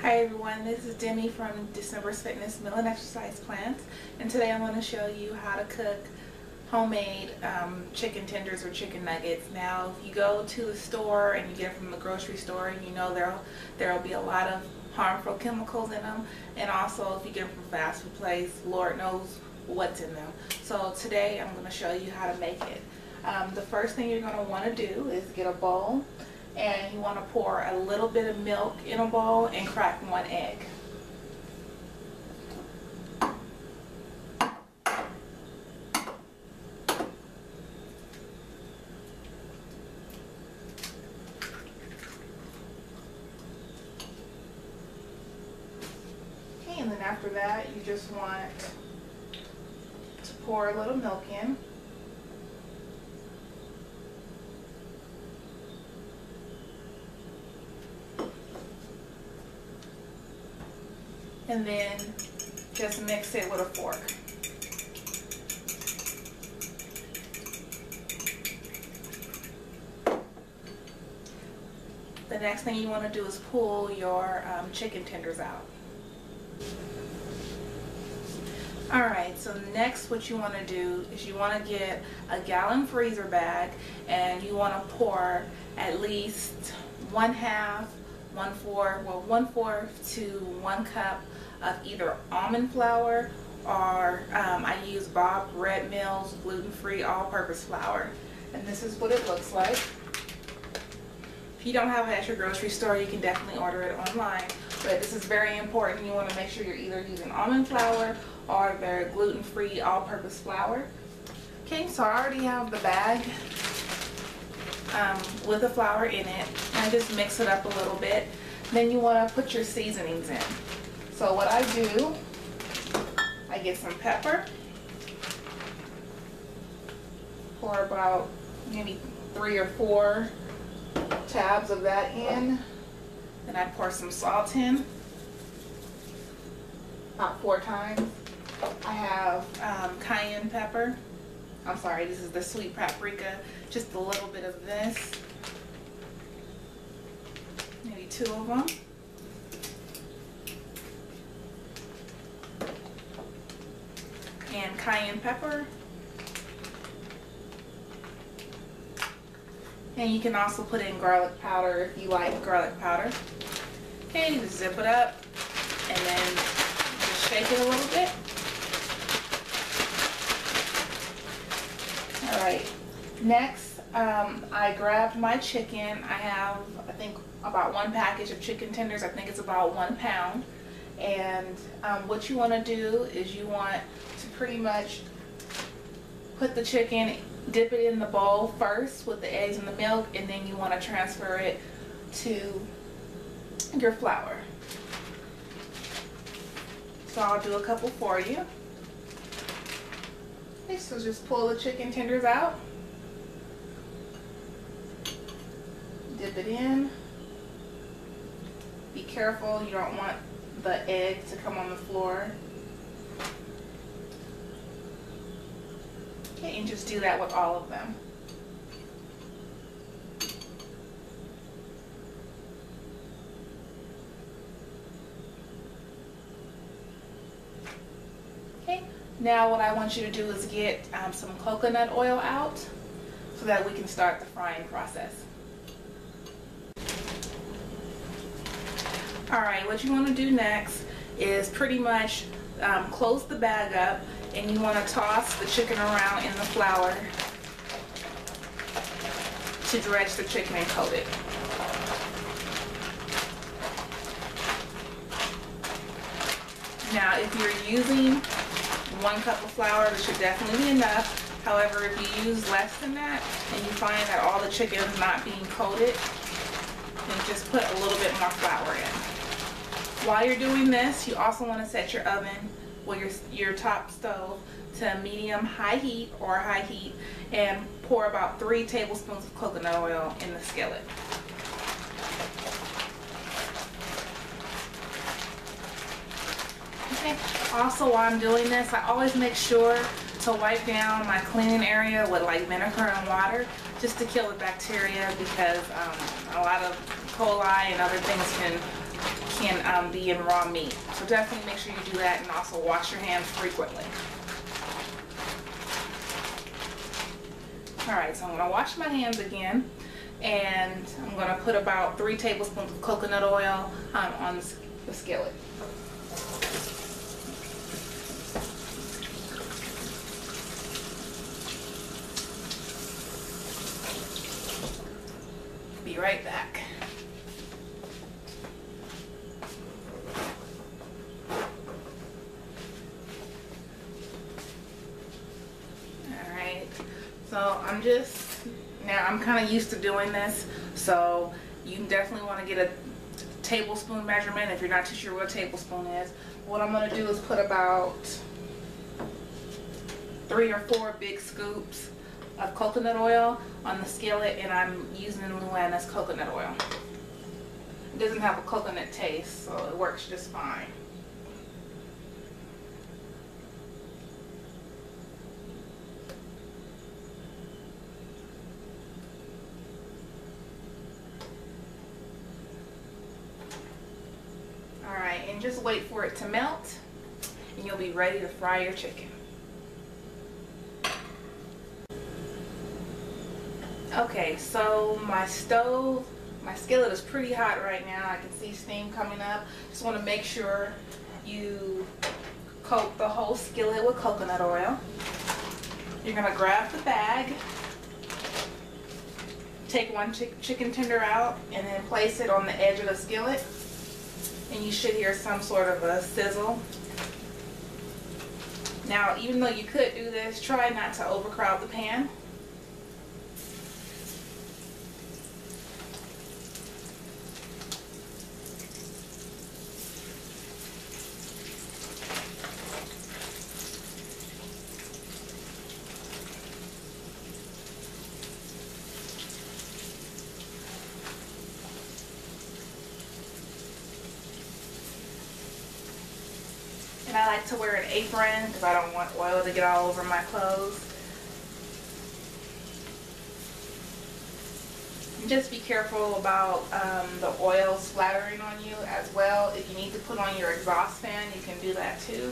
Hi everyone, this is Demi from December's Fitness Meal and Exercise Plans, and today I'm going to show you how to cook homemade chicken tenders or chicken nuggets. Now, if you go to the store and you get them from the grocery store, you know there'll be a lot of harmful chemicals in them, and also if you get them from fast food place, Lord knows what's in them. So today I'm going to show you how to make it. The first thing you're going to want to do is get a bowl. And you want to pour a little bit of milk in a bowl and crack one egg. Okay, and then after that you just want to pour a little milk in. And then just mix it with a fork. The next thing you want to do is pull your chicken tenders out. Alright, so next what you want to do is you want to get a gallon freezer bag, and you want to pour at least 1/4 to 1 cup of either almond flour or I use Bob Red Mill's gluten-free all-purpose flour, and this is what it looks like. If you don't have it at your grocery store, you can definitely order it online, but this is very important. You want to make sure you're either using almond flour or their gluten-free all-purpose flour. Okay, so I already have the bag with the flour in it, and I just mix it up a little bit. Then you want to put your seasonings in. So what I do, I get some pepper, pour about maybe 3 or 4 tabs of that in. Then I pour some salt in, about 4 times. I have cayenne pepper. I'm sorry, this is the sweet paprika. Just a little bit of this. Maybe 2 of them. And cayenne pepper. And you can also put in garlic powder if you like garlic powder. Okay, you just zip it up and then just shake it a little bit. Alright, next I grabbed my chicken. I have, I think, about 1 package of chicken tenders. I think it's about 1 pound. And what you want to do is you want to pretty much put the chicken, dip it in the bowl first with the eggs and the milk, and then you want to transfer it to your flour. So I'll do a couple for you. Okay, so just pull the chicken tenders out, dip it in. Be careful, you don't want the egg to come on the floor. Okay, and just do that with all of them. Okay, now what I want you to do is get some coconut oil out so that we can start the frying process. Alright, what you want to do next is pretty much close the bag up, and you want to toss the chicken around in the flour to dredge the chicken and coat it. Now, if you're using 1 cup of flour, this should definitely be enough. However, if you use less than that and you find that all the chicken is not being coated, then just put a little bit more flour in. While you're doing this, you also want to set your oven with your top stove to medium-high heat or high heat, and pour about 3 tablespoons of coconut oil in the skillet. Okay. Also, while I'm doing this, I always make sure to wipe down my cleaning area with like vinegar and water, just to kill the bacteria, because a lot of coli and other things can can be in raw meat. So definitely make sure you do that, and also wash your hands frequently. Alright, so I'm going to wash my hands again, and I'm going to put about 3 tablespoons of coconut oil on the skillet. Be right back. Alright, so I'm kind of used to doing this, so you definitely want to get a tablespoon measurement if you're not too sure what a tablespoon is. What I'm going to do is put about 3 or 4 big scoops of coconut oil on the skillet, and I'm using Luana's coconut oil. It doesn't have a coconut taste, so it works just fine. Alright, and just wait for it to melt, and you'll be ready to fry your chicken. Okay, so my skillet is pretty hot right now. I can see steam coming up. Just want to make sure you coat the whole skillet with coconut oil. You're going to grab the bag, take one chicken tender out, and then place it on the edge of the skillet. And you should hear some sort of a sizzle. Now, even though you could do this, try not to overcrowd the pan. And I like to wear an apron because I don't want oil to get all over my clothes. And just be careful about the oil splattering on you as well. If you need to put on your exhaust fan, you can do that too.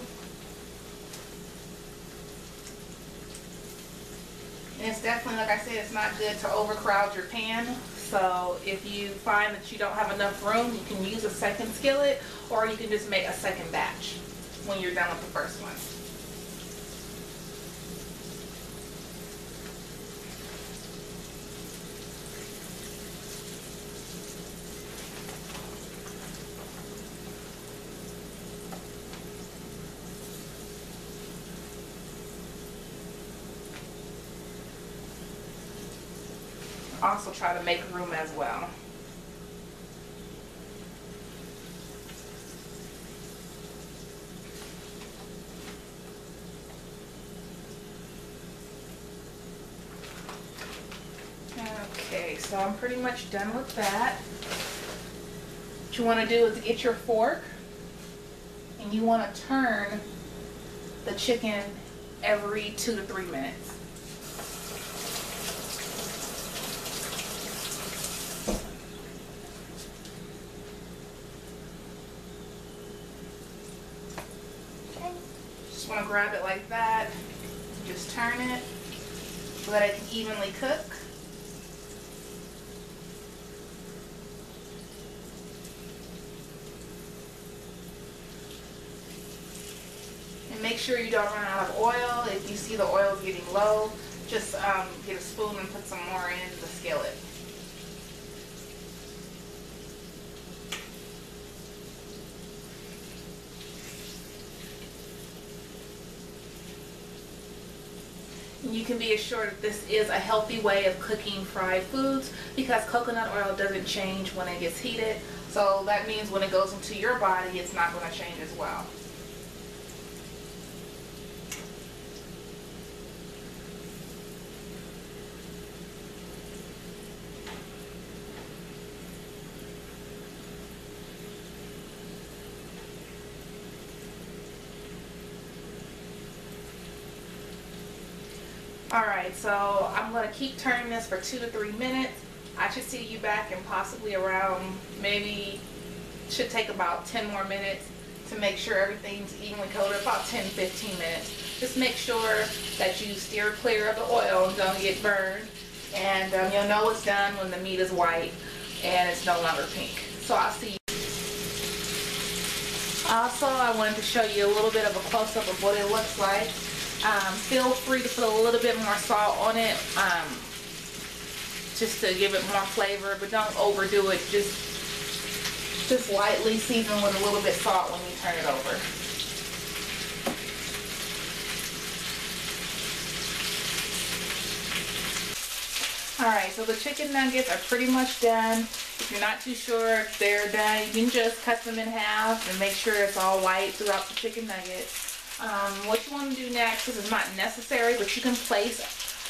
And it's definitely, like I said, it's not good to overcrowd your pan. So if you find that you don't have enough room, you can use a second skillet, or you can just make a second batch when you're done with the first one. Also try to make room as well. Okay, so I'm pretty much done with that. What you want to do is get your fork, and you want to turn the chicken every 2 to 3 minutes. Okay. Just want to grab it like that. Just turn it. Let it evenly cook. And make sure you don't run out of oil. If you see the oil is getting low, just get a spoon and put some more in the skillet. And you can be assured that this is a healthy way of cooking fried foods because coconut oil doesn't change when it gets heated. So that means when it goes into your body, it's not going to change as well. Alright, so I'm going to keep turning this for 2 to 3 minutes. I should see you back in possibly around maybe should take about 10 more minutes to make sure everything's evenly coated, about 10-15 minutes. Just make sure that you steer clear of the oil and don't get burned. And you'll know it's done when the meat is white and it's no longer pink. So I'll see you. Also, I wanted to show you a little bit of a close-up of what it looks like. Feel free to put a little bit more salt on it, just to give it more flavor, but don't overdo it. Just lightly season with a little bit of salt when you turn it over. Alright, so the chicken nuggets are pretty much done. If you're not too sure if they're done, you can just cut them in half and make sure it's all white throughout the chicken nuggets. What you want to do next, this is not necessary, but you can place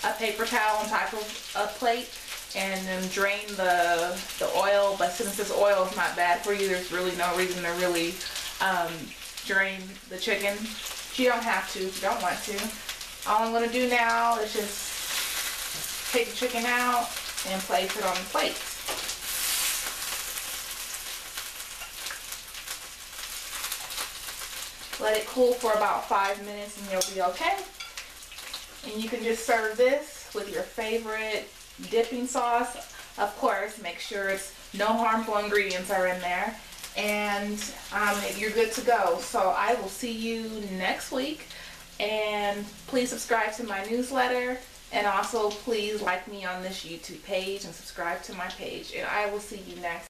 a paper towel on top of a plate and then drain the oil. But since this oil is not bad for you, there's really no reason to really drain the chicken. You don't have to if you don't want to. All I'm going to do now is just take the chicken out and place it on the plate. Let it cool for about 5 minutes and you'll be okay. And you can just serve this with your favorite dipping sauce. Of course, make sure it's no harmful ingredients are in there. And you're good to go. So I will see you next week. And please subscribe to my newsletter. And also please like me on this YouTube page and subscribe to my page. And I will see you next.